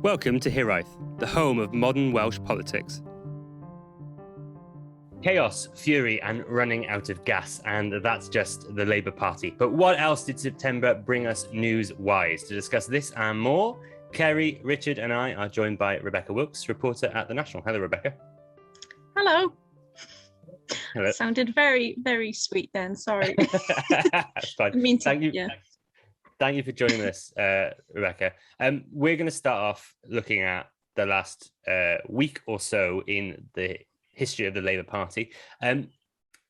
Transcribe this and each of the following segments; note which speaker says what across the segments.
Speaker 1: Welcome to Hiraeth, the home of modern Welsh politics. Chaos, fury, and running out of gas, and that's just the Labour Party. But what else did September bring us news-wise? To discuss this and more, Kerry, Richard, and I are joined by Rebecca Wilks, reporter at The National. Hello, Rebecca.
Speaker 2: Hello.
Speaker 1: Hello.
Speaker 2: Sounded very, very sweet then. Sorry.
Speaker 1: That's fine. Thank you.
Speaker 2: Yeah.
Speaker 1: Thank you for joining us, Rebecca. We're going to start off looking at the last week or so in the history of the Labour Party.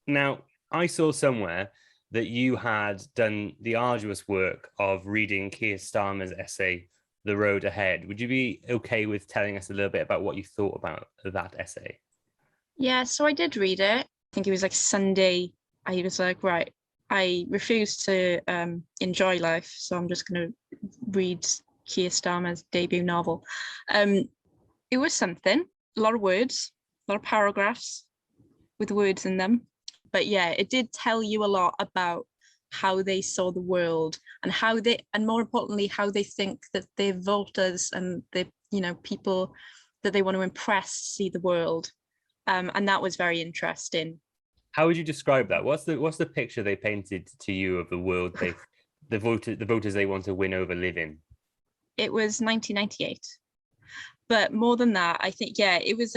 Speaker 1: Now, I saw somewhere that you had done the arduous work of reading Keir Starmer's essay, The Road Ahead. Would you be okay with telling us a little bit about what you thought about that essay?
Speaker 2: Yeah, so I did read it. I think it was like Sunday. I was like, right, I refuse to enjoy life, so I'm just going to read Keir Starmer's debut novel. It was something, a lot of words, a lot of paragraphs with words in them. But yeah, it did tell you a lot about how they saw the world and more importantly, how they think that their voters and the people that they want to impress see the world. And that was very interesting.
Speaker 1: How would you describe that? What's the picture they painted to you of the world the voters they want to win over live in?
Speaker 2: It was 1998, but more than that, I think it was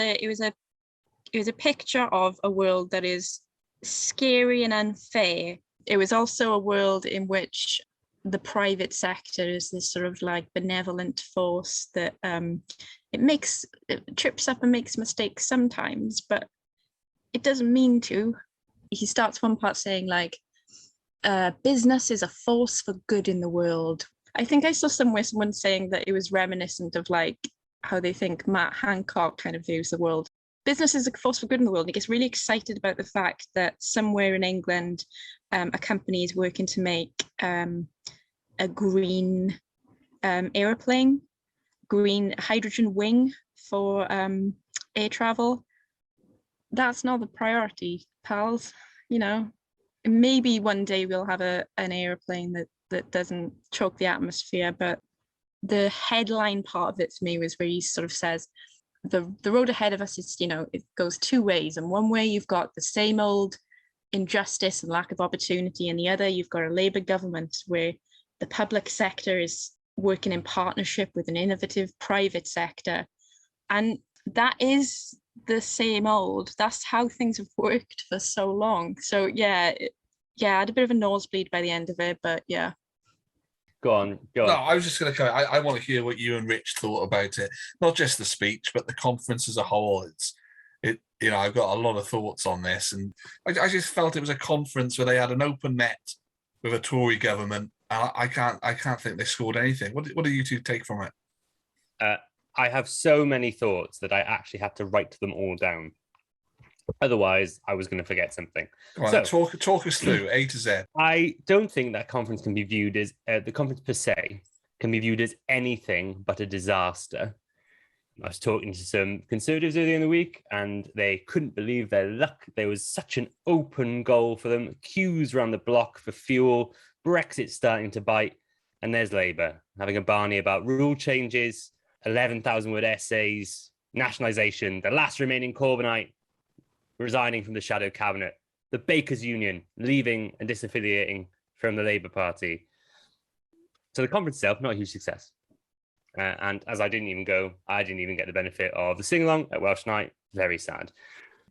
Speaker 2: a picture of a world that is scary and unfair. It was also a world in which the private sector is this sort of like benevolent force that it trips up and makes mistakes sometimes, but it doesn't mean to. He starts one part saying like, business is a force for good in the world. I think I saw somewhere someone saying that it was reminiscent of like how they think Matt Hancock kind of views the world. Business is a force for good in the world. And he gets really excited about the fact that somewhere in England, a company is working to make a green aeroplane, green hydrogen wing for air travel. That's not the priority, pals. Maybe one day we'll have an airplane that doesn't choke the atmosphere, but the headline part of it for me was where he sort of says the road ahead of us is, it goes two ways. And one way you've got the same old injustice and lack of opportunity, and the other you've got a Labour government where the public sector is working in partnership with an innovative private sector. And that is the same old. That's how things have worked for so long. So I had a bit of a nosebleed by the end of it, but yeah.
Speaker 1: Go on.
Speaker 3: No, I was just going to come. I want to hear what you and Rich thought about it. Not just the speech, but the conference as a whole. I've got a lot of thoughts on this, and I just felt it was a conference where they had an open net with a Tory government, and I can't think they scored anything. What do you two take from it?
Speaker 1: I have so many thoughts that I actually had to write them all down. Otherwise, I was going to forget something.
Speaker 3: Come on, talk us through A to Z.
Speaker 1: I don't think that conference can be viewed as the conference per se can be viewed as anything but a disaster. I was talking to some Conservatives earlier in the week, and they couldn't believe their luck. There was such an open goal for them, queues around the block for fuel, Brexit starting to bite, and there's Labour having a barney about rule changes, 11,000-word essays, nationalisation, the last remaining Corbynite resigning from the shadow cabinet, the Bakers Union leaving and disaffiliating from the Labour Party. So the conference itself, not a huge success. And as I didn't even go, I didn't even get the benefit of the sing-along at Welsh Night. Very sad.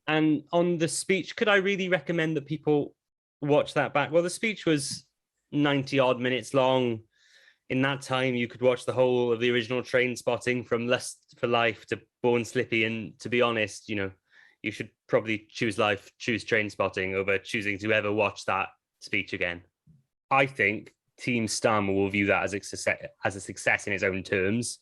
Speaker 1: And on the speech, could I really recommend that people watch that back? Well, the speech was 90-odd minutes long. In that time, you could watch the whole of the original Train Spotting from Lust for Life to Born Slippy. And to be honest, you should probably choose life, choose Train Spotting over choosing to ever watch that speech again. I think Team Starmer will view that as a success in its own terms.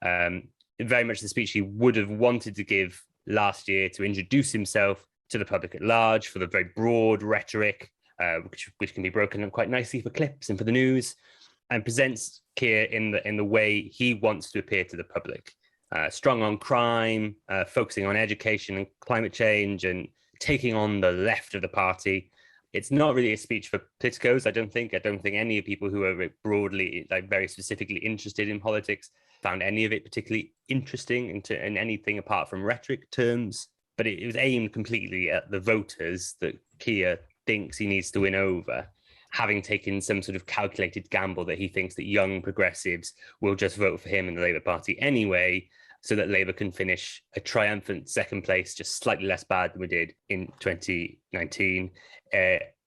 Speaker 1: Very much the speech he would have wanted to give last year to introduce himself to the public at large for the very broad rhetoric, which can be broken up quite nicely for clips and for the news, and presents Keir in the way he wants to appear to the public. Strong on crime, focusing on education and climate change, and taking on the left of the party. It's not really a speech for politicos, I don't think. I don't think any of people who are broadly, very specifically interested in politics found any of it particularly interesting in anything apart from rhetoric terms. But it was aimed completely at the voters that Keir thinks he needs to win over, having taken some sort of calculated gamble that he thinks that young progressives will just vote for him in the Labour Party anyway, so that Labour can finish a triumphant second place, just slightly less bad than we did in 2019.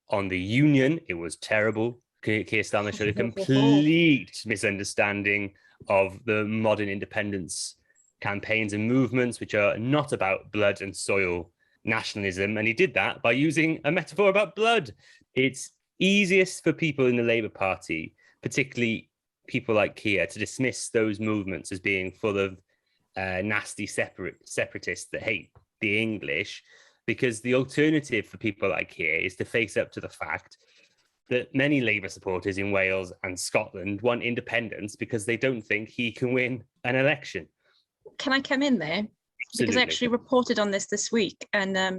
Speaker 1: On the union, it was terrible. Keir Starmer showed a complete misunderstanding of the modern independence campaigns and movements, which are not about blood and soil nationalism. And he did that by using a metaphor about blood. It's easiest for people in the Labour Party, particularly people like Keir, to dismiss those movements as being full of nasty separatists that hate the English, because the alternative for people like Keir is to face up to the fact that many Labour supporters in Wales and Scotland want independence because they don't think he can win an election.
Speaker 2: Can I come in there?
Speaker 1: Absolutely.
Speaker 2: Because I actually reported on this week. And I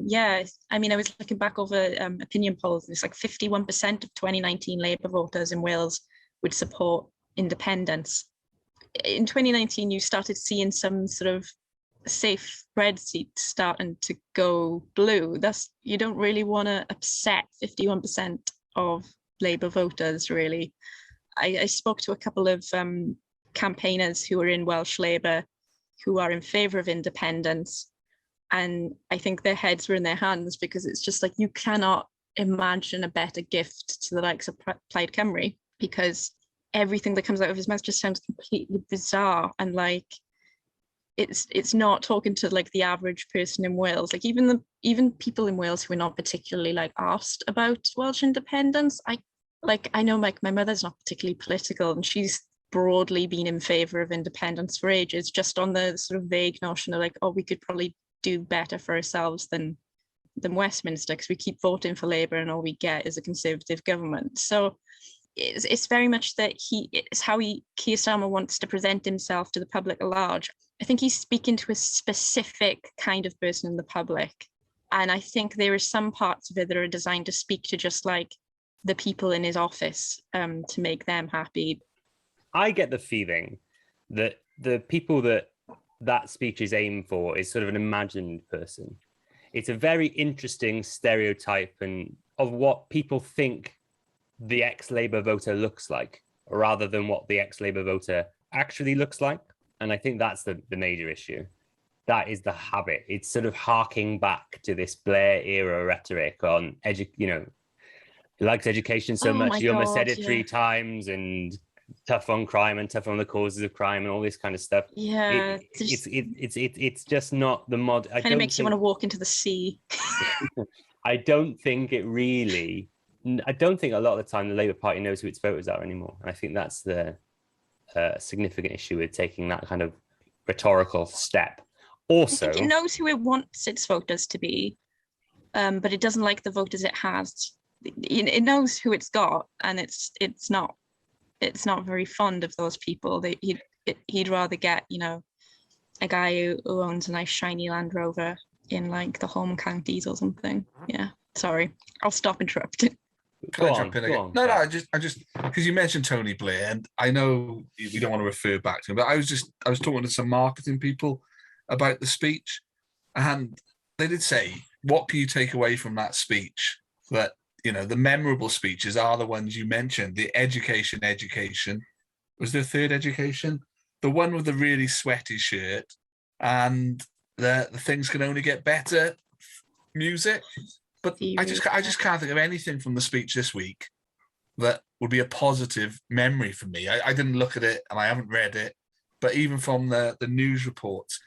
Speaker 2: was looking back over opinion polls. It's like 51% of 2019 Labour voters in Wales would support independence. In 2019, you started seeing some sort of safe red seats starting to go blue. You don't really want to upset 51% of Labour voters, really. I spoke to a couple of campaigners who are in Welsh Labour who are in favour of independence, and I think their heads were in their hands, because it's just like, you cannot imagine a better gift to the likes of Plaid Cymru, because everything that comes out of his mouth just sounds completely bizarre, and like it's not talking to like the average person in Wales. Like even people in Wales who are not particularly like asked about Welsh independence. I know like my mother's not particularly political, and she's broadly been in favour of independence for ages, just on the sort of vague notion of like, oh, we could probably do better for ourselves than Westminster, because we keep voting for Labour and all we get is a Conservative government. So it's very much that it's how Keir Starmer wants to present himself to the public at large. I think he's speaking to a specific kind of person in the public, and I think there are some parts of it that are designed to speak to just like the people in his office, to make them happy.
Speaker 1: I get the feeling that the people that speech is aimed for is sort of an imagined person. It's a very interesting stereotype and of what people think the ex-Labour voter looks like, rather than what the ex-Labour voter actually looks like. And I think that's the major issue. That is the habit. It's sort of harking back to this Blair era rhetoric on he likes education so much. He almost said it 3 times, and tough on crime and tough on the causes of crime and all this kind of stuff.
Speaker 2: Yeah,
Speaker 1: it's just not the mod.
Speaker 2: Kind of makes you want to walk into the sea.
Speaker 1: I don't think a lot of the time the Labour Party knows who its voters are anymore. And I think that's the significant issue with taking that kind of rhetorical step. Also,
Speaker 2: it knows who it wants its voters to be, but it doesn't like the voters it has. It knows who it's got, and it's not very fond of those people. He'd rather get a guy who owns a nice shiny Land Rover in like the home counties or something. Yeah, sorry, I'll stop interrupting.
Speaker 3: Can I jump in again? No, I just because you mentioned Tony Blair, and I know we don't want to refer back to him, but I was talking to some marketing people about the speech, and they did say, what can you take away from that speech? That the memorable speeches are the ones you mentioned. The education. Was there a third education? The one with the really sweaty shirt, and the things can only get better music. But I just can't think of anything from the speech this week that would be a positive memory for me. I didn't look at it and I haven't read it, but even from the news reports,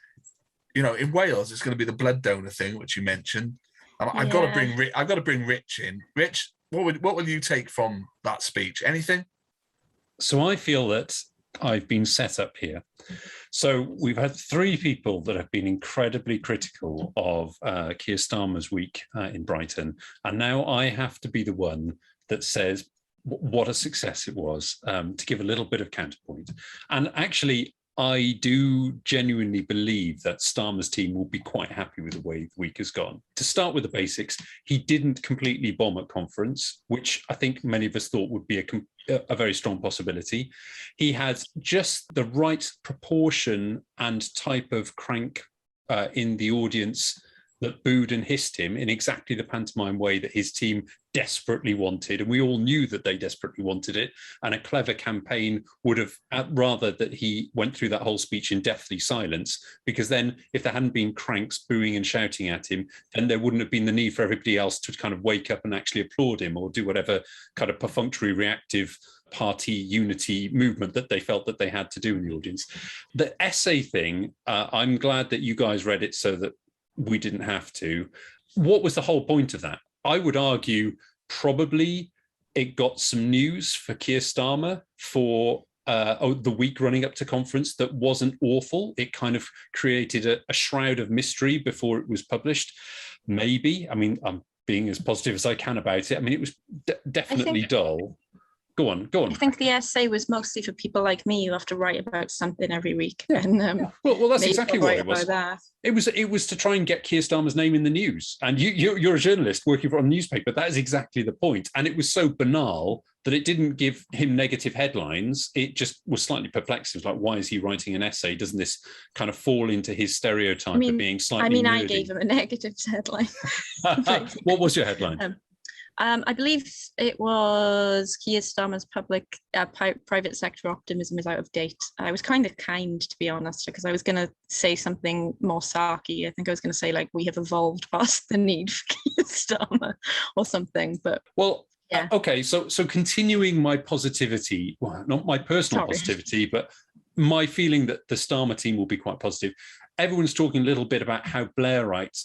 Speaker 3: in Wales, it's going to be the blood donor thing, which you mentioned. I've got to bring Rich in. Rich, what will you take from that speech? Anything?
Speaker 4: So I feel that I've been set up here. So we've had 3 people that have been incredibly critical of Keir Starmer's week in Brighton. And now I have to be the one that says what a success it was, to give a little bit of counterpoint. And actually, I do genuinely believe that Starmer's team will be quite happy with the way the week has gone. To start with the basics, he didn't completely bomb at conference, which I think many of us thought would be a very strong possibility. He had just the right proportion and type of crank in the audience that booed and hissed him in exactly the pantomime way that his team desperately wanted. And we all knew that they desperately wanted it. And a clever campaign would have, rather that he went through that whole speech in deathly silence, because then if there hadn't been cranks booing and shouting at him, then there wouldn't have been the need for everybody else to kind of wake up and actually applaud him or do whatever kind of perfunctory reactive party unity movement that they felt that they had to do in the audience. The essay thing, I'm glad that you guys read it so that we didn't have to. What was the whole point of that? I would argue probably it got some news for Keir Starmer for the week running up to conference that wasn't awful. It kind of created a shroud of mystery before it was published. Maybe, I mean, I'm being as positive as I can about it. I mean, it was definitely dull. Go on.
Speaker 2: I think the essay was mostly for people like me who have to write about something every week.
Speaker 4: Yeah.
Speaker 2: And
Speaker 4: well, that's exactly what it was. It was to try and get Keir Starmer's name in the news. And you're a journalist working for a newspaper. That is exactly the point. And it was so banal that it didn't give him negative headlines. It just was slightly perplexing. It was like, why is he writing an essay? Doesn't this kind of fall into his stereotype of being slightly nerdy?
Speaker 2: I gave him a negative headline.
Speaker 4: What was your headline?
Speaker 2: I believe it was Keir Starmer's private sector optimism is out of date. I was kind of kind, to be honest, because I was going to say something more sarky. I think I was going to say, like, we have evolved past the need for Keir Starmer or something. But
Speaker 4: well,
Speaker 2: yeah.
Speaker 4: Okay. So continuing my positivity, well, not my personal positivity, but my feeling that the Starmer team will be quite positive. Everyone's talking a little bit about how Blairite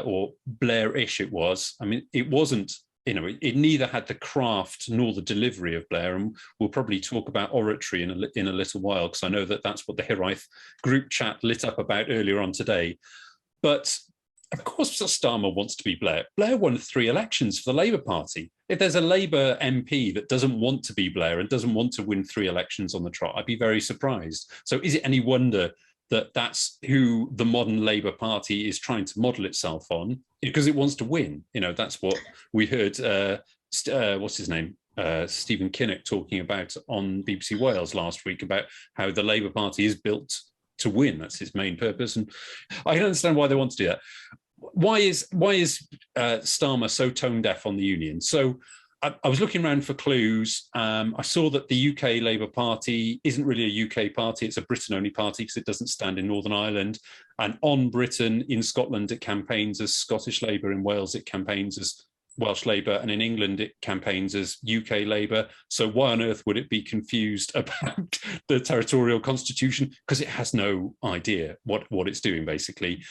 Speaker 4: or Blair-ish it was. I mean, it wasn't. You know, it neither had the craft nor the delivery of Blair, and we'll probably talk about oratory in a little while, because I know that that's what the Hiraeth group chat lit up about earlier on today. But of course, Starmer wants to be Blair. Blair won 3 elections for the Labour Party. If there's a Labour MP that doesn't want to be Blair and doesn't want to win 3 elections on the trot, I'd be very surprised. So is it any wonder that that's who the modern Labour Party is trying to model itself on, because it wants to win? You know, that's what we heard, what's his name? Stephen Kinnock talking about on BBC Wales last week about how the Labour Party is built to win. That's its main purpose. And I can understand why they want to do that. Why is Starmer so tone deaf on the union? So I was looking around for clues. I saw that the UK Labour Party isn't really a UK party. It's a Britain-only party because it doesn't stand in Northern Ireland. And on Britain, in Scotland, it campaigns as Scottish Labour. In Wales, it campaigns as Welsh Labour. And in England, it campaigns as UK Labour. So why on earth would it be confused about the territorial constitution? Because it has no idea what it's doing, basically.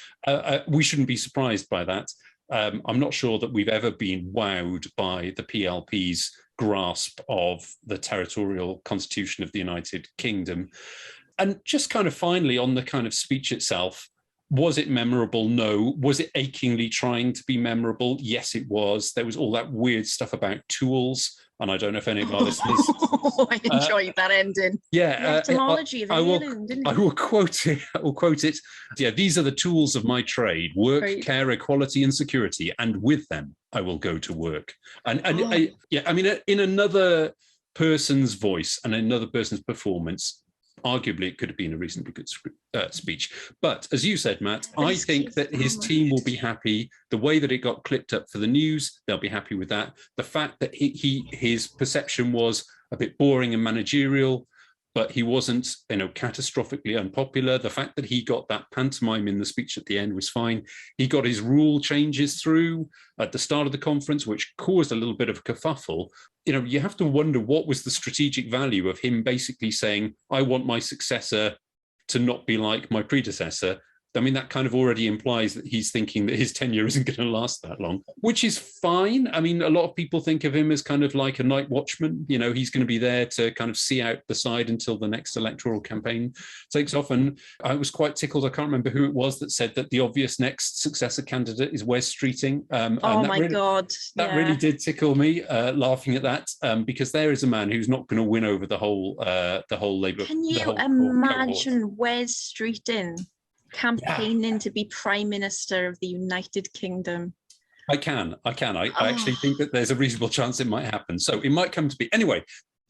Speaker 4: We shouldn't be surprised by that. I'm not sure that we've ever been wowed by the PLP's grasp of the territorial constitution of the United Kingdom. And just kind of finally on the kind of speech itself, was it memorable? No. Was it achingly trying to be memorable? Yes, it was. There was all that weird stuff about tools. And I don't know if any of our listeners...
Speaker 2: I enjoyed that ending.
Speaker 4: Yeah.
Speaker 2: The etymology of alien, didn't
Speaker 4: I will quote it. Yeah, these are the tools of my trade: work, care, equality, and security. And with them, I will go to work. And I mean, in another person's voice and another person's performance, arguably it could have been a reasonably good speech. But as you said, Matt, I think that his team will be happy. The way that it got clipped up for the news, they'll be happy with that. The fact that his perception was a bit boring and managerial, but he wasn't, catastrophically unpopular. The fact that he got that pantomime in the speech at the end was fine. He got his rule changes through at the start of the conference, which caused a little bit of a kerfuffle. You have to wonder what was the strategic value of him basically saying, I want my successor to not be like my predecessor. I mean, that kind of already implies that he's thinking that his tenure isn't going to last that long, which is fine. I mean, a lot of people think of him as kind of like a night watchman. He's going to be there to kind of see out the side until the next electoral campaign takes off. And I was quite tickled. I can't remember who it was that said that the obvious next successor candidate is Wes Streeting.
Speaker 2: God.
Speaker 4: That really did tickle me, laughing at that, because there is a man who's not going to win over the whole Labour.
Speaker 2: Can you imagine Wes Streeting campaigning to be Prime Minister of the United Kingdom?
Speaker 4: I can. I actually think that there's a reasonable chance it might happen. So it might come to be. Anyway,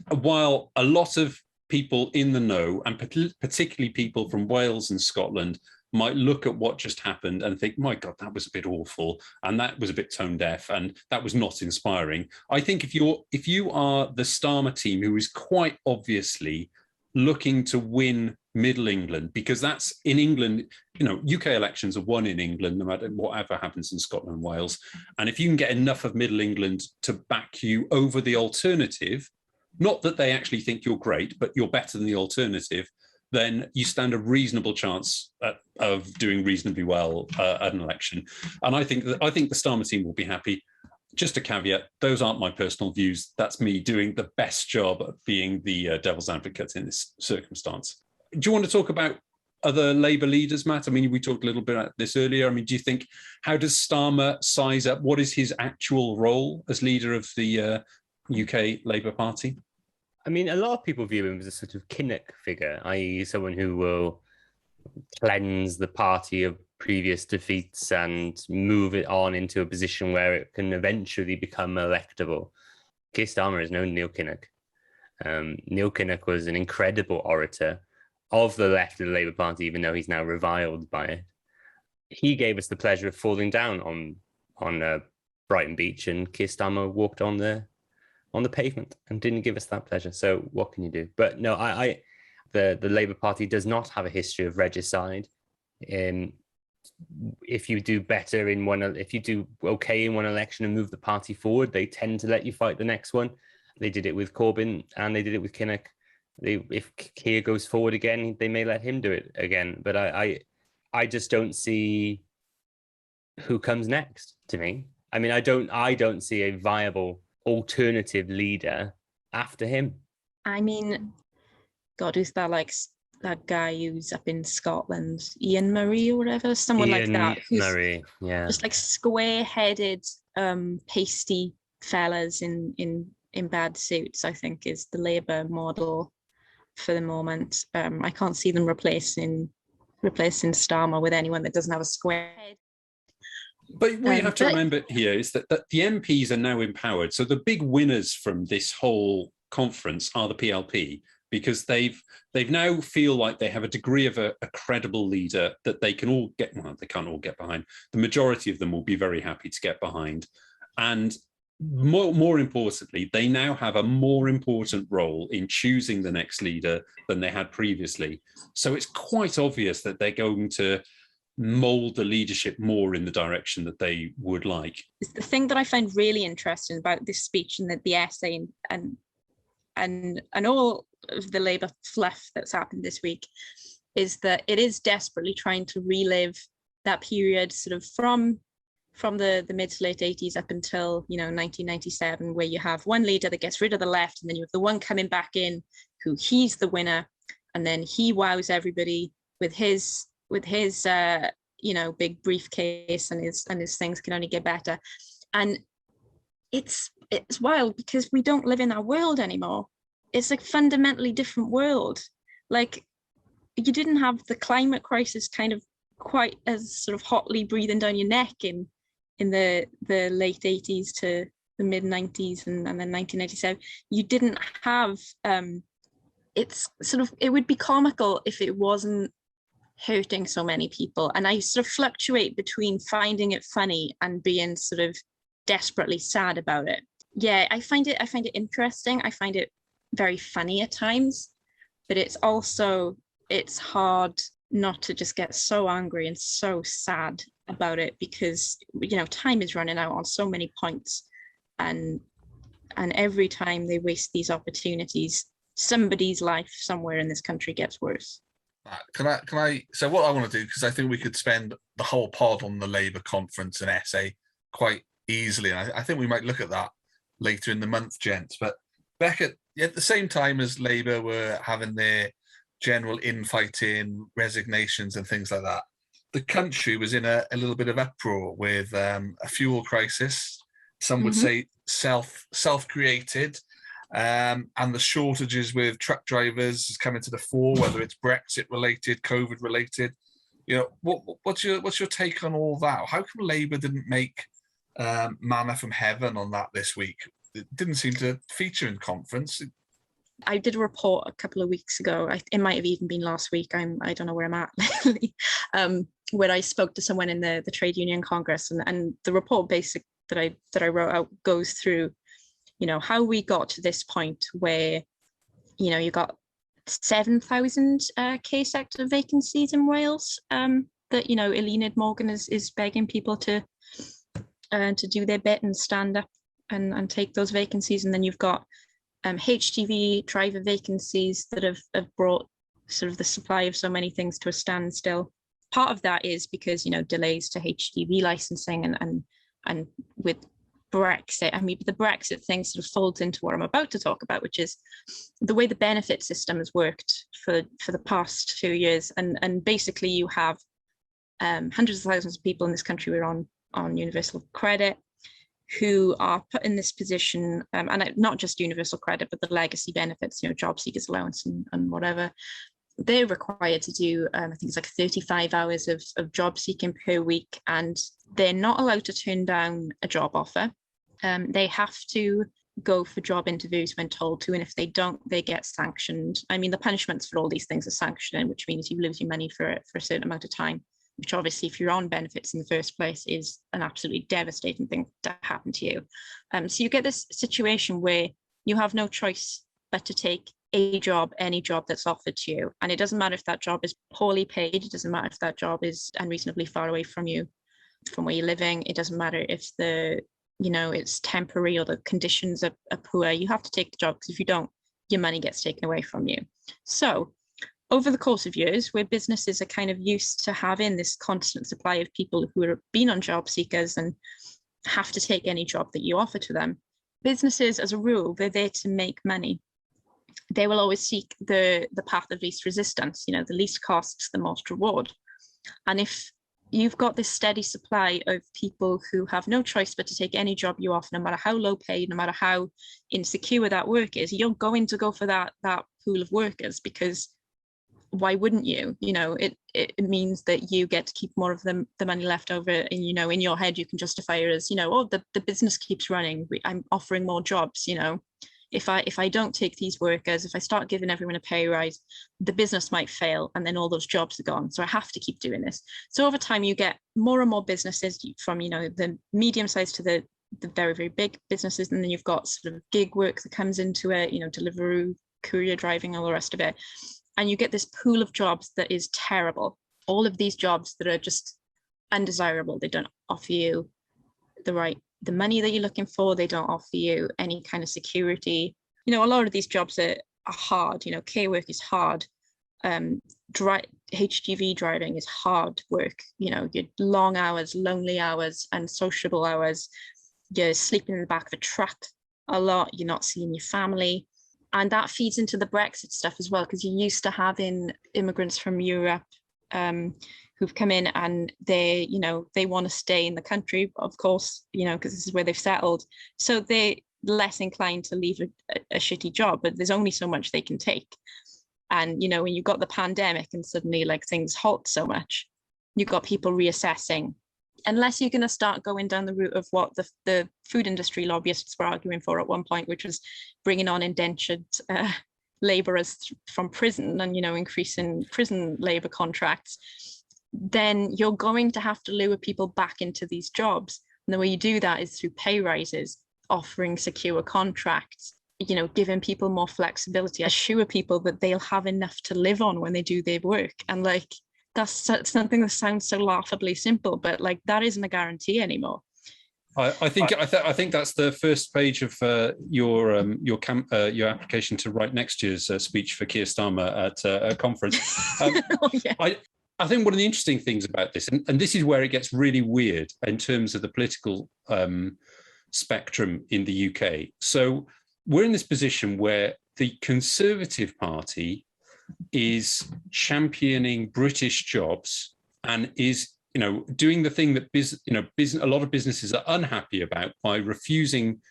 Speaker 4: while a lot of people in the know, and particularly people from Wales and Scotland, might look at what just happened and think, my God, that was a bit awful, and that was a bit tone deaf, and that was not inspiring. I think if you are the Starmer team, who is quite obviously looking to win Middle England, because that's in England, UK elections are won in England, no matter whatever happens in Scotland and Wales. And if you can get enough of Middle England to back you over the alternative, not that they actually think you're great, but you're better than the alternative, then you stand a reasonable chance of doing reasonably well at an election. And I think the Starmer team will be happy. Just a caveat, those aren't my personal views. That's me doing the best job of being the devil's advocate in this circumstance. Do you want to talk about other Labour leaders, Matt? I mean, we talked a little bit about this earlier. I mean, do you think, how does Starmer size up? What is his actual role as leader of the UK Labour Party?
Speaker 1: I mean, a lot of people view him as a sort of Kinnock figure, i.e. someone who will cleanse the party of previous defeats and move it on into a position where it can eventually become electable. Keir Starmer is no Neil Kinnock. Neil Kinnock was an incredible orator of the left of the Labour Party, even though he's now reviled by it. He gave us the pleasure of falling down on Brighton Beach, and Keir Starmer walked on the pavement and didn't give us that pleasure. So what can you do? But no, the Labour Party does not have a history of regicide. If you do better if you do okay in one election and move the party forward, they tend to let you fight the next one. They did it with Corbyn and they did it with Kinnock. If Keir goes forward again, they may let him do it again. But I just don't see who comes next to me. I mean, I don't see a viable alternative leader after him.
Speaker 2: I mean, God, who's that, like that guy who's up in Scotland, Ian Murray or whatever, someone like that, who's
Speaker 1: Murray, yeah,
Speaker 2: just like square-headed, pasty fellas in bad suits, I think is the Labour model for the moment. I can't see them replacing Starmer with anyone that doesn't have a square head.
Speaker 4: But what you have to remember here is that the MPs are now empowered. So the big winners from this whole conference are the PLP, because they now feel like they have a degree of a credible leader that they can all get, well, they can't all get behind. The majority of them will be very happy to get behind. And more importantly, they now have a more important role in choosing the next leader than they had previously. So it's quite obvious that they're going to mold the leadership more in the direction that they would like.
Speaker 2: The thing that I find really interesting about this speech and the essay and all of the Labour fluff that's happened this week is that it is desperately trying to relive that period sort of from the mid to late 80s up until 1997, where you have one leader that gets rid of the left, and then you have the one coming back in who he's the winner, and then he wows everybody with his big briefcase, and his things can only get better. And it's wild because we don't live in that world anymore. It's a fundamentally different world. Like, you didn't have the climate crisis kind of quite as sort of hotly breathing down your neck in the late 80s to the mid 90s and then 1997. You didn't have it would be comical if it wasn't hurting so many people. And I sort of fluctuate between finding it funny and being sort of desperately sad about it. Yeah, I find it interesting. I find it very funny at times, but it's hard not to just get so angry and so sad about it, because time is running out on so many points, and every time they waste these opportunities, somebody's life somewhere in this country gets worse.
Speaker 3: Can I so what I want to do, because I think we could spend the whole pod on the Labour conference and essay quite easily, and I think we might look at that later in the month, gents. But Beckett, at the same time as Labour were having their general infighting, resignations and things like that, the country was in a little bit of uproar with a fuel crisis. Some would say self-created, and the shortages with truck drivers is coming to the fore, whether it's Brexit related, COVID related. What's your take on all that? How come Labour didn't make manna from heaven on that this week? It didn't seem to feature in conference.
Speaker 2: I did a report a couple of weeks ago. It might have even been last week. I don't know where I'm at lately. Where I spoke to someone in the Trade Union Congress, and the report that I wrote out goes through, how we got to this point where, you got 7,000 K sector vacancies in Wales. That Eluned Morgan is begging people to do their bit and stand up and take those vacancies, and then you've got HGV driver vacancies that have brought sort of the supply of so many things to a standstill. Part of that is because delays to HGV licensing and with Brexit. I mean, the Brexit thing sort of folds into what I'm about to talk about, which is the way the benefit system has worked for the past few years, and basically you have hundreds of thousands of people in this country who are on universal credit, who are put in this position, and not just universal credit, but the legacy benefits, job seekers allowance and whatever. They're required to do, I think it's like 35 hours of job seeking per week, and they're not allowed to turn down a job offer. They have to go for job interviews when told to, and if they don't, they get sanctioned. I mean, the punishments for all these things are sanctioning, which means you lose your money for a certain amount of time, which obviously, if you're on benefits in the first place, is an absolutely devastating thing to happen to you. So you get this situation where you have no choice but to take a job, any job that's offered to you. And it doesn't matter if that job is poorly paid. It doesn't matter if that job is unreasonably far away from you, from where you're living. It doesn't matter if it's temporary or the conditions are poor. You have to take the job, because if you don't, your money gets taken away from you. So over the course of years, where businesses are kind of used to having this constant supply of people who have been on job seekers and have to take any job that you offer to them, businesses, as a rule, they're there to make money. They will always seek the path of least resistance, the least costs, the most reward. And if you've got this steady supply of people who have no choice but to take any job you offer, no matter how low paid, no matter how insecure that work is, you're going to go for that pool of workers, because why wouldn't you? It means that you get to keep more of the money left over, and in your head you can justify it as the business keeps running, I'm offering more jobs. If I don't take these workers, if I start giving everyone a pay rise, the business might fail, and then all those jobs are gone. So I have to keep doing this. So over time, you get more and more businesses, from the medium sized to the very, very big businesses, and then you've got sort of gig work that comes into it, Deliveroo, courier driving, all the rest of it. And you get this pool of jobs that is terrible. All of these jobs that are just undesirable. They don't offer you the money that you're looking for. They don't offer you any kind of security. A lot of these jobs are hard. Care work is hard. HGV driving is hard work. Your long hours, lonely hours, unsociable hours. You're sleeping in the back of a truck a lot. You're not seeing your family. And that feeds into the Brexit stuff as well, because you're used to having immigrants from Europe who've come in, and they want to stay in the country, of course, because this is where they've settled. So they're less inclined to leave a shitty job, but there's only so much they can take. And, when you've got the pandemic and suddenly things halt so much, you've got people reassessing. Unless you're going to start going down the route of what the food industry lobbyists were arguing for at one point, which was bringing on indentured labourers from prison and, increasing prison labour contracts, then you're going to have to lure people back into these jobs. And the way you do that is through pay rises, offering secure contracts, giving people more flexibility, assure people that they'll have enough to live on when they do their work. And that's something that sounds so laughably simple, but that isn't a guarantee anymore.
Speaker 4: I think that's the first page of your application to write next year's speech for Keir Starmer at a conference. Yeah. I think one of the interesting things about this, and this is where it gets really weird in terms of the political spectrum in the UK. So we're in this position where the Conservative Party is championing British jobs and is, doing the thing that a lot of businesses are unhappy about by refusing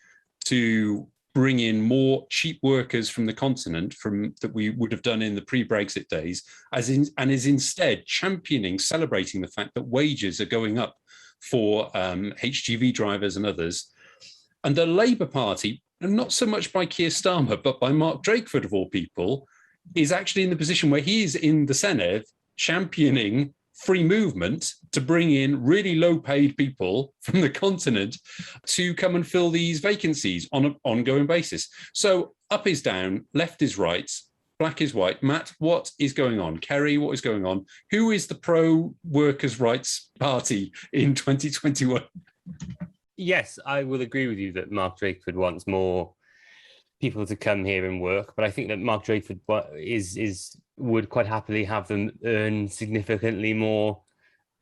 Speaker 4: to bring in more cheap workers from the continent that we would have done in the pre-Brexit days, and is instead celebrating the fact that wages are going up for HGV drivers and others. And the Labour Party, and not so much by Keir Starmer, but by Mark Drakeford, of all people, is actually in the position where he is in the Senedd championing free movement to bring in really low-paid people from the continent to come and fill these vacancies on an ongoing basis. So up is down, left is right, black is white. Matt, what is going on? Kerry, what is going on? Who is the pro-workers' rights party in 2021?
Speaker 1: Yes, I will agree with you that Mark Drakeford wants more people to come here and work, but I think that Mark Drakeford would quite happily have them earn significantly more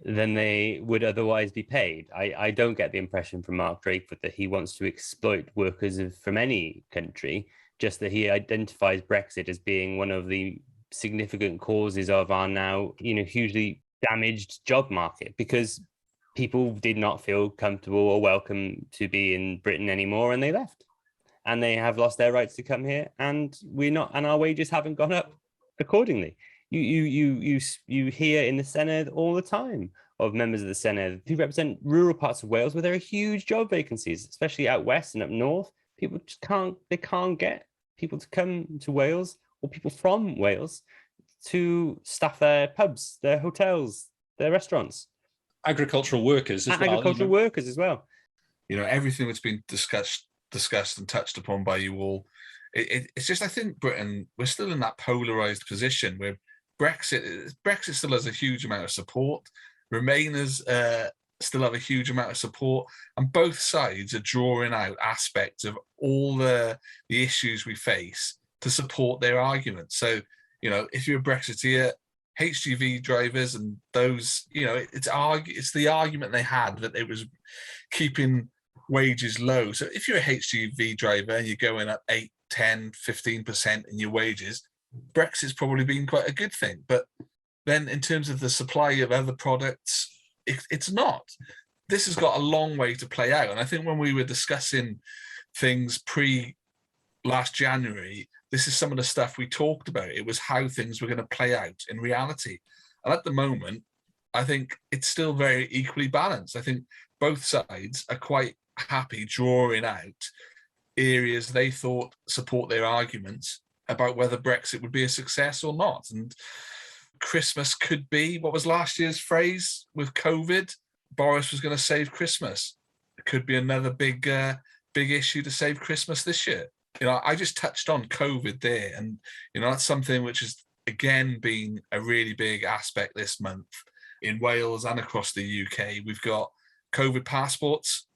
Speaker 1: than they would otherwise be paid. I don't get the impression from Mark Drakeford that he wants to exploit workers from any country, just that he identifies Brexit as being one of the significant causes of our now, hugely damaged job market, because people did not feel comfortable or welcome to be in Britain anymore, and they left. And they have lost their rights to come here, and our wages haven't gone up accordingly. You hear in the Senedd all the time of members of the Senedd who represent rural parts of Wales where there are huge job vacancies, especially out west and up north. People just can't get people to come to Wales, or people from Wales, to staff their pubs, their hotels, their restaurants.
Speaker 4: Agricultural workers as well.
Speaker 1: Agricultural workers as well.
Speaker 3: Everything that's been discussed and touched upon by you all, it's just, I think Britain, we're still in that polarized position where Brexit still has a huge amount of support. Remainers still have a huge amount of support, and both sides are drawing out aspects of all the issues we face to support their arguments. So, if you're a Brexiteer, HGV drivers and those, it's the argument they had that it was keeping wages low. So if you're a HGV driver and you're going up 8, 10, 15% in your wages, Brexit's probably been quite a good thing. But then in terms of the supply of other products, it's not. This has got a long way to play out. And I think when we were discussing things last January, this is some of the stuff we talked about. It was how things were going to play out in reality. And at the moment, I think it's still very equally balanced. I think both sides are quite happy drawing out areas they thought support their arguments about whether Brexit would be a success or not. And Christmas could be, what was last year's phrase with COVID? Boris was going to save Christmas. It could be another big issue to save Christmas this year. I just touched on COVID there, and that's something which has again been a really big aspect this month in Wales and across the UK. We've got COVID passports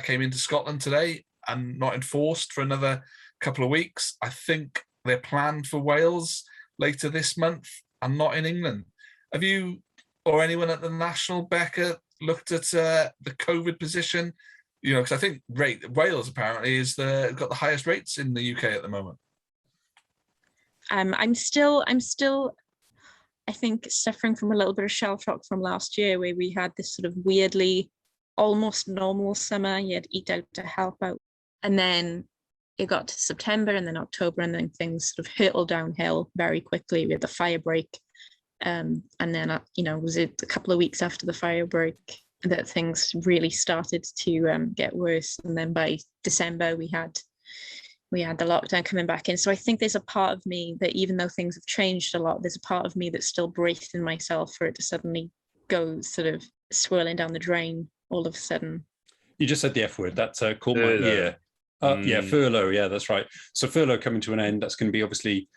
Speaker 3: came into Scotland today and not enforced for another couple of weeks. I think they're planned for Wales later this month and not in England. Have you or anyone at the National, Becca, looked at the COVID position? Because I think Wales apparently got the highest rates in the UK at the moment.
Speaker 2: I'm still, I think, suffering from a little bit of shell shock from last year, where we had this sort of weirdly almost normal summer. You had Eat Out to help out, and then it got to September and then October, and then things sort of hurtled downhill very quickly. We had the fire break, and then was it a couple of weeks after the fire break that things really started to get worse, and then by December we had the lockdown coming back in. So I think there's a part of me that, even though things have changed a lot, there's a part of me that's still bracing myself for it to suddenly go sort of swirling down the drain all of a sudden.
Speaker 4: You just said the F word. That's caught my ear. Yeah, furlough. Yeah, that's right. So furlough coming to an end. That's going to be obviously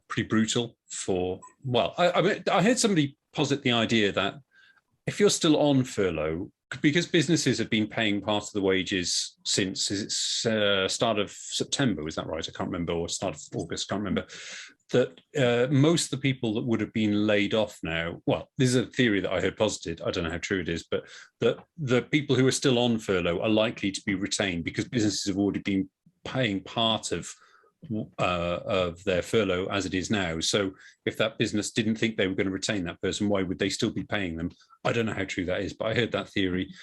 Speaker 4: pretty brutal for. Well, I heard somebody posit the idea that if you're still on furlough, because businesses have been paying part of the wages since start of September, was that right? I can't remember, or start of August, can't remember. That most of the people that would have been laid off now, well, this is a theory that I heard posited, I don't know how true it is, but that the people who are still on furlough are likely to be retained because businesses have already been paying part of their furlough as it is now. So if that business didn't think they were going to retain that person, why would they still be paying them? I don't know how true that is, but I heard that theory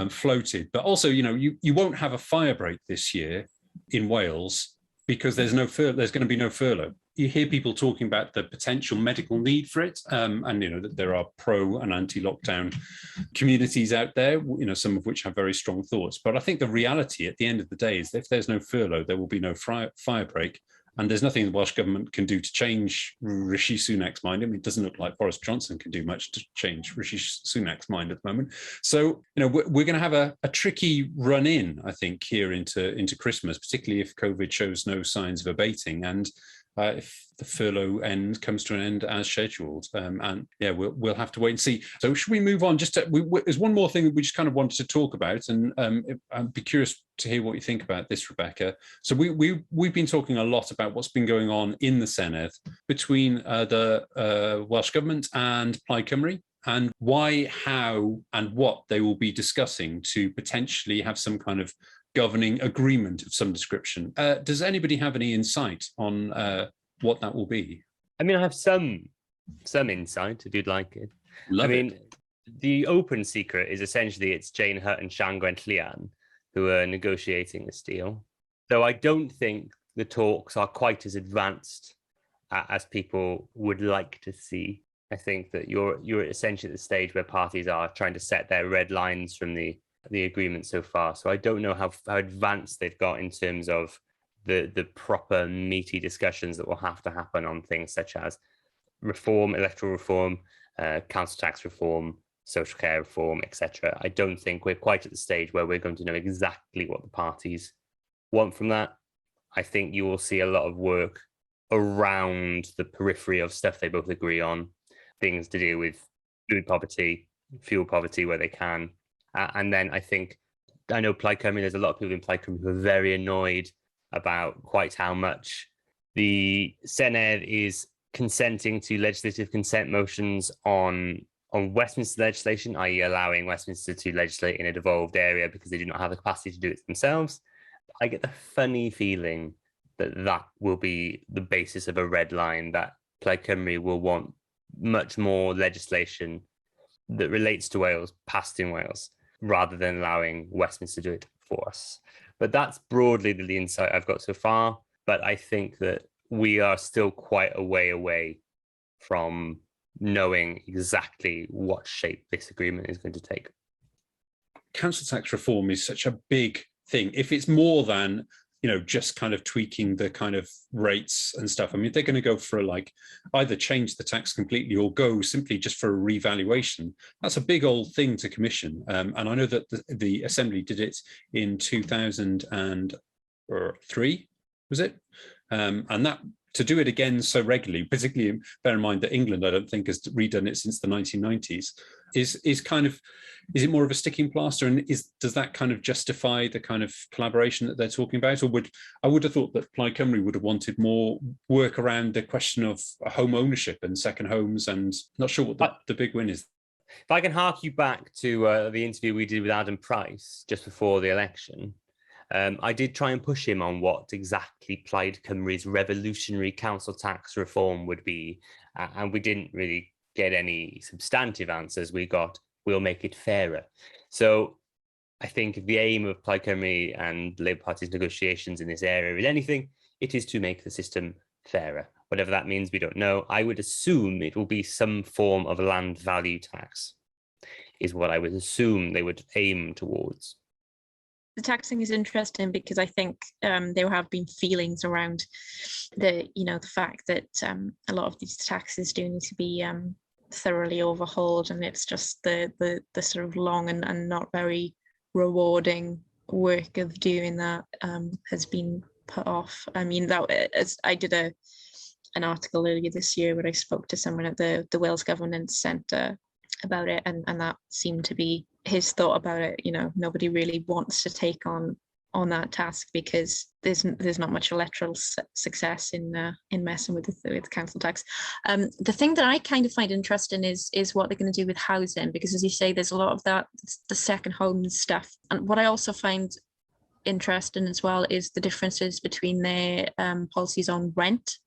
Speaker 4: floated. But also, you won't have a fire break this year in Wales because there's going to be no furlough. you hear people talking about the potential medical need for it, and that there are pro and anti-lockdown communities out there, some of which have very strong thoughts. But I think the reality at the end of the day is that if there's no furlough, there will be no fire break. And there's nothing the Welsh government can do to change Rishi Sunak's mind. I mean, it doesn't look like Boris Johnson can do much to change Rishi Sunak's mind at the moment. So, we're going to have a tricky run in, I think, here into Christmas, particularly if COVID shows no signs of abating. And if the furlough end comes to an end as scheduled, we'll have to wait and see. So should we move on? There's one more thing that we just kind of wanted to talk about, and I'd be curious to hear what you think about this, Rebecca. So we've been talking a lot about what's been going on in the Senedd between the Welsh Government and Plaid Cymru, and why, how, and what they will be discussing to potentially have some kind of governing agreement of some description. Does anybody have any insight on what that will be?
Speaker 1: I mean, I have some insight if you'd like it.
Speaker 4: Love it.
Speaker 1: The open secret is essentially it's Jane Hutt and Sian Gwenllian who are negotiating this deal. Though I don't think the talks are quite as advanced as people would like to see. I think that you're essentially at the stage where parties are trying to set their red lines from the agreement so far. So I don't know how advanced they've got in terms of the proper meaty discussions that will have to happen on things such as reform, electoral reform, council tax reform, social care reform, etc. I don't think we're quite at the stage where we're going to know exactly what the parties want from that. I think you will see a lot of work around the periphery of stuff they both agree on, things to do with food poverty, fuel poverty where they can. And then I know Plaid Cymru, there's a lot of people in Plaid Cymru who are very annoyed about quite how much the Senedd is consenting to legislative consent motions on Westminster legislation, i.e. allowing Westminster to legislate in a devolved area because they do not have the capacity to do it themselves. I get the funny feeling that will be the basis of a red line, that Plaid Cymru will want much more legislation that relates to Wales, passed in Wales, rather than allowing Westminster to do it for us. But that's broadly the insight I've got so far. But I think that we are still quite a way away from knowing exactly what shape this agreement is going to take.
Speaker 4: Council tax reform is such a big thing. If it's more than just kind of tweaking the kind of rates and stuff, I mean, they're going to go for either change the tax completely or go simply just for a revaluation. That's a big old thing to commission. And I know that the Assembly did it in 2003, was it? And that to do it again so regularly, particularly bear in mind that England, I don't think, has redone it since the 1990s, is it more of a sticking plaster? And does that kind of justify the kind of collaboration that they're talking about? Or I would have thought that Plaid Cymru would have wanted more work around the question of home ownership and second homes, and not sure what the big win is.
Speaker 1: If I can hark you back to the interview we did with Adam Price just before the election, I did try and push him on what exactly Plaid Cymru's revolutionary council tax reform would be, and we didn't really get any substantive answers. We got, we'll make it fairer. So I think if the aim of Plaid Cymru and Labour Party's negotiations in this area is anything, it is to make the system fairer. Whatever that means, we don't know. I would assume it will be some form of land value tax, is what I would assume they would aim towards.
Speaker 2: The taxing is interesting because I think there have been feelings around the fact that a lot of these taxes do need to be thoroughly overhauled, and it's just the sort of long and not very rewarding work of doing that has been put off. I mean, I did an article earlier this year where I spoke to someone at the Wales Governance Centre about it, and that seemed to be his thought about it. Nobody really wants to take on that task because there's not much electoral success in messing with the council tax. The thing that I kind of find interesting is what they're going to do with housing, because as you say, there's a lot of that, the second home stuff. And what I also find interesting as well is the differences between their policies on rent.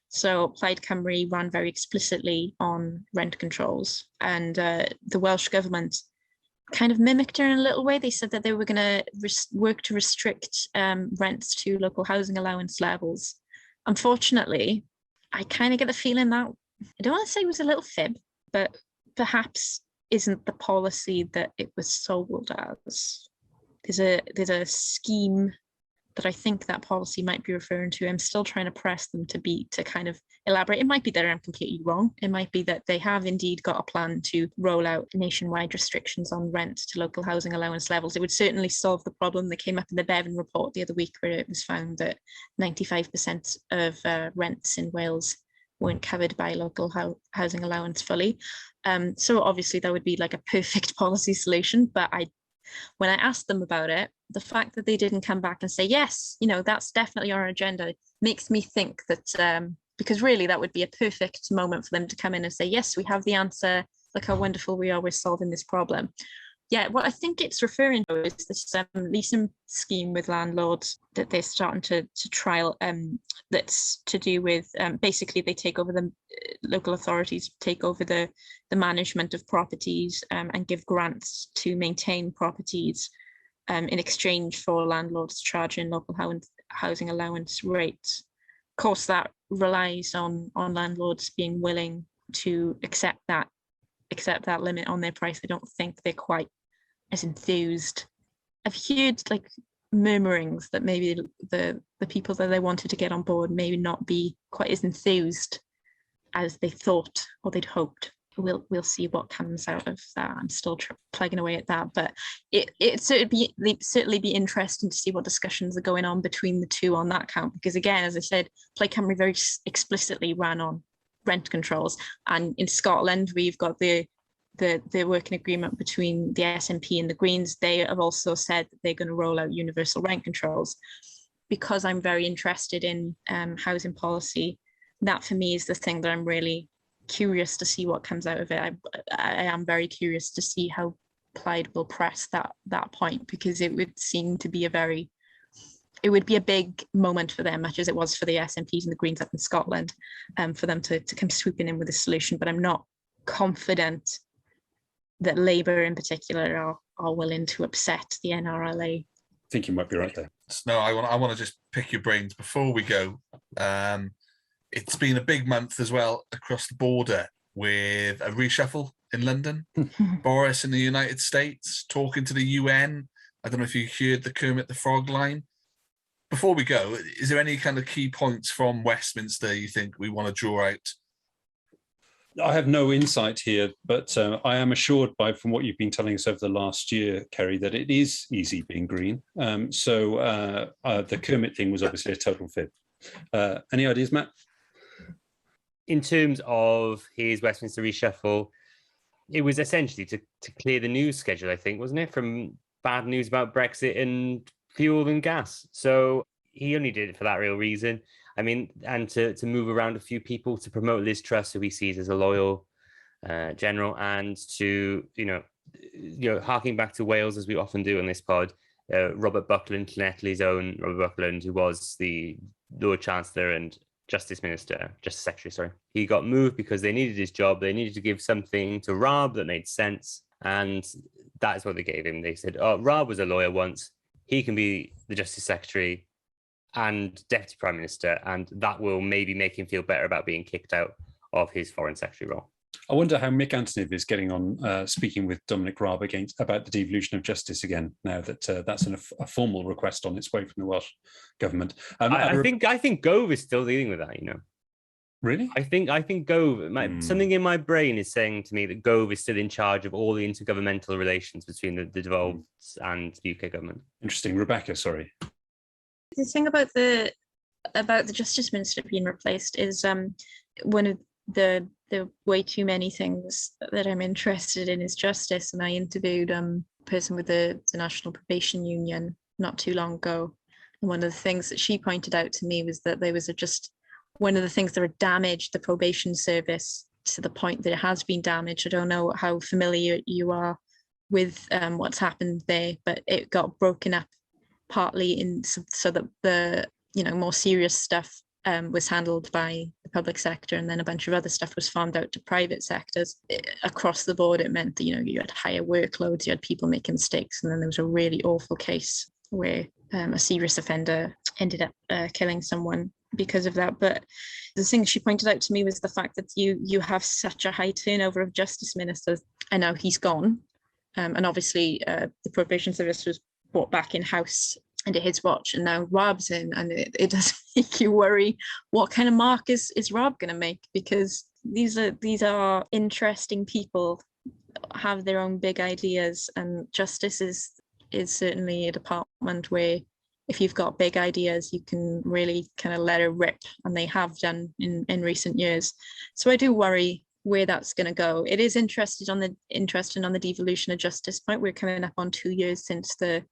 Speaker 2: So Plaid Cymru ran very explicitly on rent controls, and the Welsh government kind of mimicked her in a little way. They said that they were going to work to restrict rents to local housing allowance levels. Unfortunately, I kind of get the feeling that, I don't want to say it was a little fib, but perhaps isn't the policy that it was sold as. There's a scheme that I think that policy might be referring to. I'm still trying to press them to kind of elaborate. It might be that I'm completely wrong. It might be that they have indeed got a plan to roll out nationwide restrictions on rent to local housing allowance levels. It would certainly solve the problem that came up in the Bevan report the other week, where it was found that 95% of rents in Wales weren't covered by local housing allowance fully. So obviously that would be like a perfect policy solution, but when I asked them about it, the fact that they didn't come back and say, yes, that's definitely our agenda, makes me think that, because really that would be a perfect moment for them to come in and say, yes, we have the answer. Look how wonderful we are with solving this problem. Yeah, what I think it's referring to is this leasing scheme with landlords that they're starting to trial, that's to do with, basically they take over the local authorities, take over the management of properties, and give grants to maintain properties in exchange for landlords charging local housing allowance rates. Of course, that relies on landlords being willing to accept that limit on their price. I don't think they're quite as enthused. I've heard like murmurings that maybe the people that they wanted to get on board maybe not be quite as enthused as they thought or they'd hoped. We'll see what comes out of that. I'm still plugging away at that, but it'd certainly be interesting to see what discussions are going on between the two on that count, because again, as I said, Plaid Cymru very explicitly ran on rent controls, and in Scotland we've got the working agreement between the SNP and the Greens. They have also said that they're going to roll out universal rent controls. Because I'm very interested in housing policy, that for me is the thing that I'm really curious to see what comes out of it. I am very curious to see how Plaid will press that point, because it would seem to be it would be a big moment for them, much as it was for the SNPs and the Greens up in Scotland, for them to come swooping in with a solution. But I'm not confident that Labour in particular are willing to upset the NRLA.
Speaker 4: I think you might be right there.
Speaker 3: No, I want to just pick your brains before we go. It's been a big month as well across the border with a reshuffle in London. Boris in the United States talking to the UN. I don't know if you heard the Kermit the Frog line. Before we go, is there any kind of key points from Westminster you think we want to draw out?
Speaker 4: I have no insight here, but I am assured from what you've been telling us over the last year, Kerry, that it is easy being green. So the Kermit thing was obviously a total fib. Any ideas, Matt?
Speaker 1: In terms of his Westminster reshuffle, it was essentially to clear the news schedule, I think, wasn't it? From bad news about Brexit and fuel and gas. So he only did it for that real reason. I mean, and to move around a few people, to promote Liz Truss, who he sees as a loyal general, and to, harking back to Wales, as we often do on this pod, Robert Buckland, Llanelli's own Robert Buckland, who was the Lord Chancellor and Justice Secretary, sorry. He got moved because they needed his job. They needed to give something to Rob that made sense. And that is what they gave him. They said, Rob was a lawyer once. He can be the Justice Secretary and Deputy Prime Minister, and that will maybe make him feel better about being kicked out of his Foreign Secretary role.
Speaker 4: I wonder how Mick Antoniv is getting on speaking with Dominic Raab about the devolution of justice again, now that that's a formal request on its way from the Welsh government.
Speaker 1: I think Gove is still dealing with that,
Speaker 4: Really?
Speaker 1: I think Gove, something in my brain is saying to me that Gove is still in charge of all the intergovernmental relations between the devolved and the UK government.
Speaker 4: Interesting. Rebecca, sorry.
Speaker 2: The thing about the Justice Minister being replaced is one of the way too many things that I'm interested in is justice, and I interviewed a person with the National Probation Union not too long ago, and one of the things that she pointed out to me was that there was one of the things that had damaged the probation service to the point that it has been damaged. I don't know how familiar you are with what's happened there, but it got broken up partly so that the more serious stuff was handled by the public sector, and then a bunch of other stuff was farmed out to private sectors. Across the board, it meant that you had higher workloads, you had people making mistakes, and then there was a really awful case where a serious offender ended up killing someone because of that. But the thing she pointed out to me was the fact that you have such a high turnover of justice ministers, and now he's gone. And obviously the probation service was brought back in-house under his watch, and now Rob's in, and it does make you worry what kind of mark is Rob going to make, because these are interesting people, have their own big ideas, and justice is certainly a department where if you've got big ideas, you can really kind of let it rip, and they have done in recent years. So I do worry where that's going to go. It is interesting on the devolution of justice point. We're coming up on 2 years since the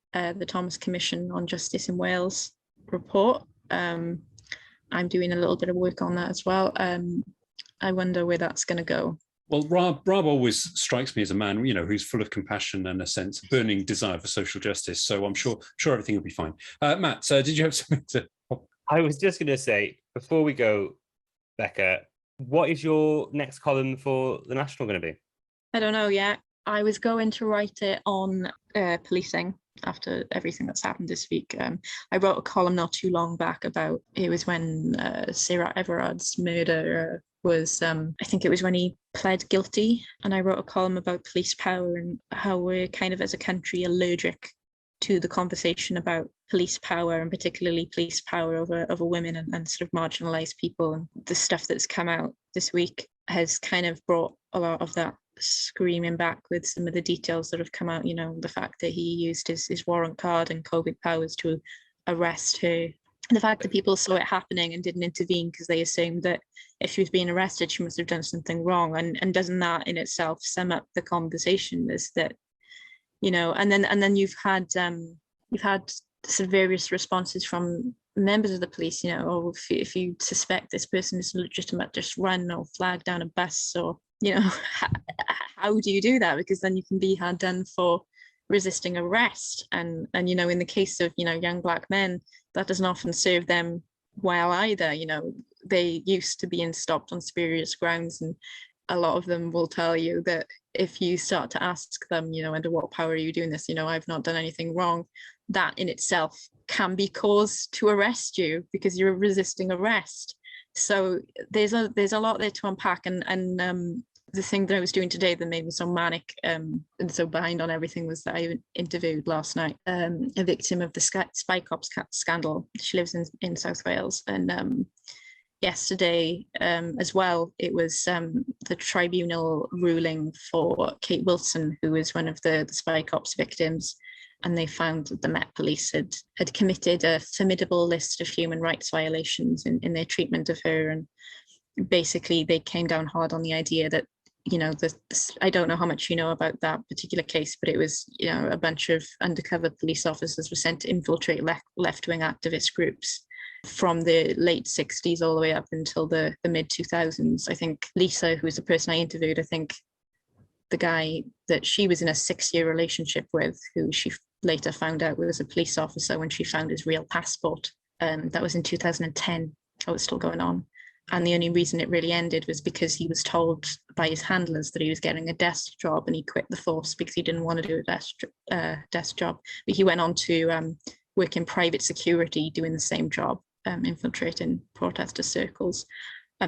Speaker 2: Thomas Commission on Justice in Wales report. I'm doing a little bit of work on that as well. I wonder where that's going to go.
Speaker 4: Well, Rob always strikes me as a man, who's full of compassion and a sense of burning desire for social justice. So I'm sure everything will be fine. Matt, did you have something to?
Speaker 1: I was just going to say, before we go, Becca, what is your next column for The National going to be?
Speaker 2: I don't know yet. I was going to write it on policing after everything that's happened this week. I wrote a column not too long back about, it was when Sarah Everard's murder was, I think it was when he pled guilty, and I wrote a column about police power and how we're kind of as a country allergic to the conversation about police power, and particularly police power over women and sort of marginalised people. And the stuff that's come out this week has kind of brought a lot of that screaming back with some of the details that have come out, the fact that he used his warrant card and COVID powers to arrest her. And the fact that people saw it happening and didn't intervene because they assumed that if she was being arrested, she must have done something wrong. And doesn't that in itself sum up the conversation, is that, and then you've had some various responses from members of the police, if you suspect this person is legitimate, just run or flag down a bus, or, how do you do that? Because then you can be hard done for resisting arrest. And in the case of, young Black men, that doesn't often serve them well either. They used to being stopped on spurious grounds, and a lot of them will tell you that if you start to ask them, under what power are you doing this? I've not done anything wrong. That in itself can be cause to arrest you because you're resisting arrest. So there's a lot there to unpack, and the thing that I was doing today that made me so manic and so behind on everything was that I interviewed last night a victim of the Spy Cops scandal. She lives in South Wales, and yesterday as well, it was the tribunal ruling for Kate Wilson, who was one of the Spy Cops victims, and they found that the Met Police had committed a formidable list of human rights violations in their treatment of her. And basically they came down hard on the idea that, I don't know how much you know about that particular case, but it was, a bunch of undercover police officers were sent to infiltrate left-wing activist groups from the late 60s all the way up until the mid 2000s. I think Lisa, who was the person I interviewed, I think the guy that she was in a 6-year relationship with, who she later found out was a police officer when she found his real passport. That was in 2010. Oh, it's still going on. And the only reason it really ended was because he was told by his handlers that he was getting a desk job, and he quit the force because he didn't want to do a desk job. But he went on to work in private security, doing the same job, infiltrating protester circles.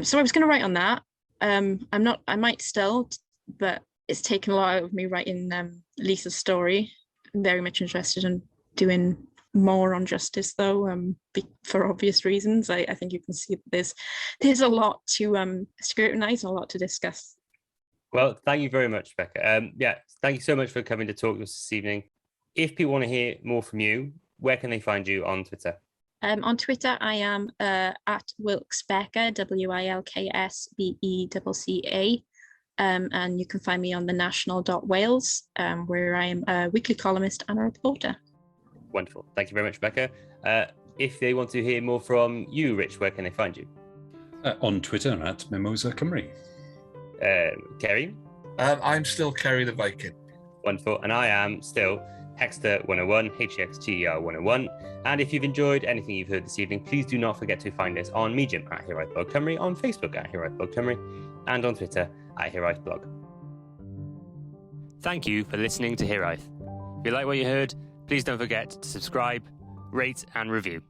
Speaker 2: So I was going to write on that. I might still, but it's taken a lot out of me writing Lisa's story. I'm very much interested in doing more on justice, though, for obvious reasons. I think you can see that there's a lot to scrutinise and a lot to discuss.
Speaker 1: Well, thank you very much, Becca. Thank you so much for coming to talk to us this evening. If people want to hear more from you, where can they find you on Twitter?
Speaker 2: On Twitter, I am at Wilks Becca, WILKSBECCA. And you can find me on thenational.wales, where I am a weekly columnist and a reporter.
Speaker 1: Wonderful. Thank you very much, Becca. If they want to hear more from you, Rich, where can they find you?
Speaker 4: On Twitter at Mimosa Cymru.
Speaker 1: Kerry?
Speaker 3: I'm still Kerry the Viking.
Speaker 1: Wonderful. And I am still Hexter101, HXTER101. And if you've enjoyed anything you've heard this evening, please do not forget to find us on Medium at Here I Blog Cymru, on Facebook at Here I Blog Cymru, and on Twitter at Here I Blog. Thank you for listening to Here I. If you like what you heard, please don't forget to subscribe, rate, and review.